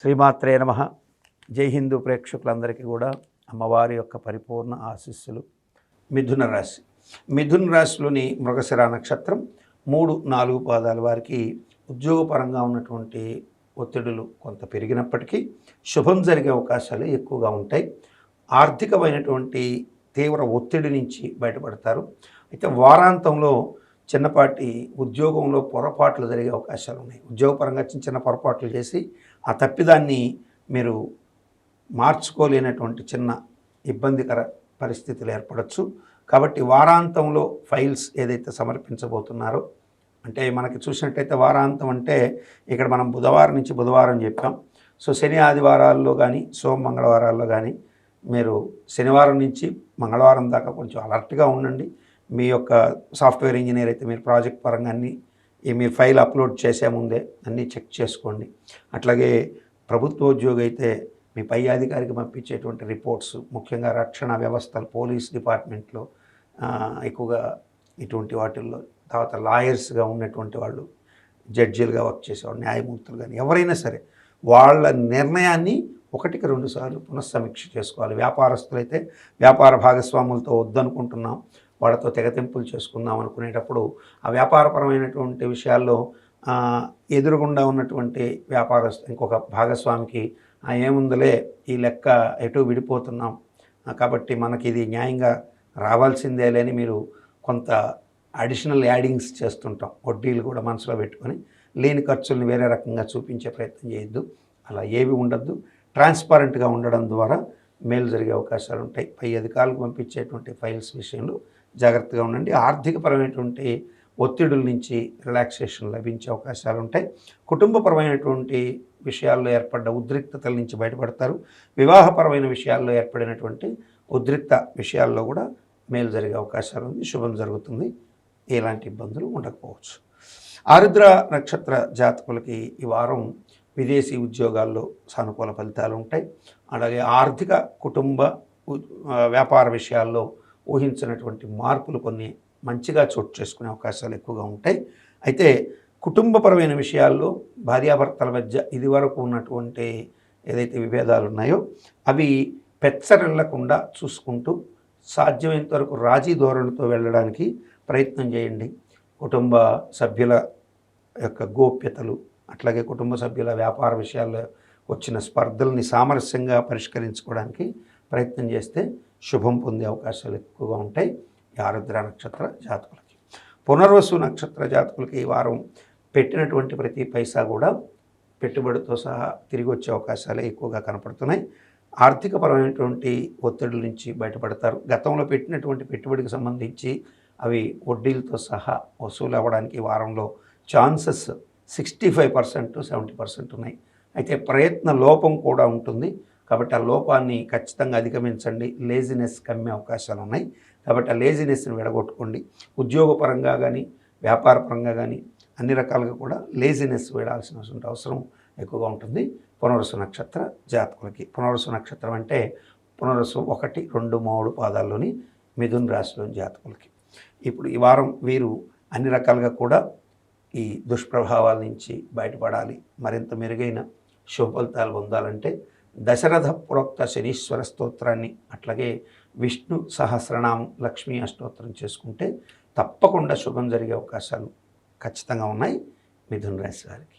శ్రీమాత్రే నమః. జై హిందూ ప్రేక్షకులందరికీ కూడా అమ్మవారి యొక్క పరిపూర్ణ ఆశీస్సులు. మిథున రాశి. మిథున రాశిలోని మృగశిర నక్షత్రం 3-4 పాదాల వారికి ఉద్యోగపరంగా ఉన్నటువంటి ఒత్తిడులు కొంత పెరిగినప్పటికీ శుభం జరిగే అవకాశాలు ఎక్కువగా ఉంటాయి. ఆర్థికమైనటువంటి తీవ్ర ఒత్తిడి నుంచి బయటపడతారు. అయితే వారాంతంలో చిన్నపాటి ఉద్యోగంలో పొరపాట్లు జరిగే అవకాశాలు ఉన్నాయి. ఉద్యోగపరంగా చిన్న చిన్న పొరపాట్లు చేసి ఆ తప్పిదాన్ని మీరు మార్చుకోలేనటువంటి చిన్న ఇబ్బందికర పరిస్థితులు ఏర్పడవచ్చు. కాబట్టి వారాంతంలో ఫైల్స్ ఏదైతే సమర్పించబోతున్నారో, అంటే మనకి చూసినట్టయితే వారాంతం అంటే ఇక్కడ మనం బుధవారం నుంచి బుధవారం చెప్పాం. సో శని ఆదివారాల్లో కానీ మంగళవారాల్లో కానీ మీరు శనివారం నుంచి మంగళవారం దాకా కొంచెం అలర్ట్గా ఉండండి. మీ యొక్క సాఫ్ట్వేర్ ఇంజనీర్ అయితే మీరు ప్రాజెక్ట్ పరంగా అన్నీ మీరు ఫైల్ అప్లోడ్ చేసే ముందే అన్నీ చెక్ చేసుకోండి. అట్లాగే ప్రభుత్వ ఉద్యోగి అయితే మీ పై అధికారికి పంపించేటువంటి రిపోర్ట్స్, ముఖ్యంగా రక్షణ వ్యవస్థలు, పోలీస్ డిపార్ట్మెంట్లో ఎక్కువగా ఇటువంటి వాటిల్లో, తర్వాత లాయర్స్గా ఉన్నటువంటి వాళ్ళు, జడ్జీలుగా వర్క్ చేసేవాళ్ళు, న్యాయమూర్తులు కానీ ఎవరైనా సరే వాళ్ళ నిర్ణయాన్ని 1-2 సార్లు పునఃసమీక్ష చేసుకోవాలి. వ్యాపారస్తులైతే వ్యాపార భాగస్వాములతో వద్దనుకుంటున్నాం, వాళ్ళతో తెగతింపులు చేసుకుందాం అనుకునేటప్పుడు ఆ వ్యాపారపరమైనటువంటి విషయాల్లో ఎదురుగుండా ఉన్నటువంటి వ్యాపారస్తు ఇంకొక భాగస్వామికి ఏముందిలే ఈ లెక్క ఎటు విడిపోతున్నాం కాబట్టి మనకి ఇది న్యాయంగా రావాల్సిందే అని మీరు కొంత అడిషనల్ యాడింగ్స్ చేస్తుంటాం. వడ్డీలు కూడా మనసులో పెట్టుకొని లేని ఖర్చుల్ని వేరే రకంగా చూపించే ప్రయత్నం చేయొద్దు. అలా ఏవి ఉండద్దు. ట్రాన్స్పరెంట్గా ఉండడం ద్వారా మేలు జరిగే అవకాశాలు ఉంటాయి. పై అధికారులకు పంపించేటువంటి ఫైల్స్ విషయంలో జాగ్రత్తగా ఉండండి. ఆర్థికపరమైనటువంటి ఒత్తిడుల నుంచి రిలాక్సేషన్ లభించే అవకాశాలు ఉంటాయి. కుటుంబపరమైనటువంటి విషయాల్లో ఏర్పడ్డ ఉద్రిక్తతల నుంచి బయటపడతారు. వివాహపరమైన విషయాల్లో ఏర్పడినటువంటి ఉద్రిక్త విషయాల్లో కూడా మేలు జరిగే అవకాశాలు ఉంది. శుభం జరుగుతుంది. ఎలాంటి ఇబ్బందులు ఉండకపోవచ్చు. ఆరుద్ర నక్షత్ర జాతకులకి ఈ వారం విదేశీ ఉద్యోగాల్లో సానుకూల ఫలితాలు ఉంటాయి. అలాగే ఆర్థిక, కుటుంబ, వ్యాపార విషయాల్లో ఊహించినటువంటి మార్పులు కొన్ని మంచిగా చోటు చేసుకునే అవకాశాలు ఎక్కువగా ఉంటాయి. అయితే కుటుంబపరమైన విషయాల్లో భార్యాభర్తల మధ్య ఇదివరకు ఉన్నటువంటి ఏదైతే విభేదాలు ఉన్నాయో అవి పెచ్చరిల్లకుండా చూసుకుంటూ సాధ్యమైనంత వరకు రాజీ ధోరణితో వెళ్ళడానికి ప్రయత్నం చేయండి. కుటుంబ సభ్యుల యొక్క గోప్యతలు, అట్లాగే కుటుంబ సభ్యుల వ్యాపార విషయాల్లో వచ్చిన స్పర్ధల్ని సామరస్యంగా పరిష్కరించుకోవడానికి ప్రయత్నం చేస్తే శుభం పొందే అవకాశాలు ఎక్కువగా ఉంటాయి ఈ ఆరుద్ర నక్షత్ర జాతకులకి. పునర్వసు నక్షత్ర జాతకులకి ఈ వారం పెట్టినటువంటి ప్రతి పైసా కూడా పెట్టుబడితో సహా తిరిగి వచ్చే అవకాశాలే ఎక్కువగా కనపడుతున్నాయి. ఆర్థికపరమైనటువంటి ఒత్తిడుల నుంచి బయటపడతారు. గతంలో పెట్టినటువంటి పెట్టుబడికి సంబంధించి అవి వడ్డీలతో సహా వసూలు అవ్వడానికి ఈ వారంలో ఛాన్సెస్ 65% 70% ఉన్నాయి. అయితే ప్రయత్న లోపం కూడా ఉంటుంది. కాబట్టి ఆ లోపాన్ని ఖచ్చితంగా అధిగమించండి. లేజినెస్ కమ్మే అవకాశాలు ఉన్నాయి. కాబట్టి ఆ లేజినెస్ని విడగొట్టుకోండి. ఉద్యోగపరంగా కానీ వ్యాపారపరంగా కానీ అన్ని రకాలుగా కూడా లేజినెస్ వేడాల్సిన అవసరం ఎక్కువగా ఉంటుంది పునర్వసు నక్షత్ర జాతకులకి. పునర్వసు నక్షత్రం అంటే పునర్వసు 1, 2, 3 పాదాల్లోని మిథున రాశిలోని జాతకులకి. ఇప్పుడు ఈ వారం వీరు అన్ని రకాలుగా కూడా ఈ దుష్ప్రభావాల నుంచి బయటపడాలి, మరింత మెరుగైన శుభ ఫలితాలు పొందాలంటే దశరథ ప్రోక్త శనీశ్వర స్తోత్రాన్ని, అట్లాగే విష్ణు సహస్రనామం, లక్ష్మీ అష్టోత్తరం చేసుకుంటే తప్పకుండా శుభం జరిగే అవకాశాలు ఖచ్చితంగా ఉన్నాయి మిథున రాశి వారికి.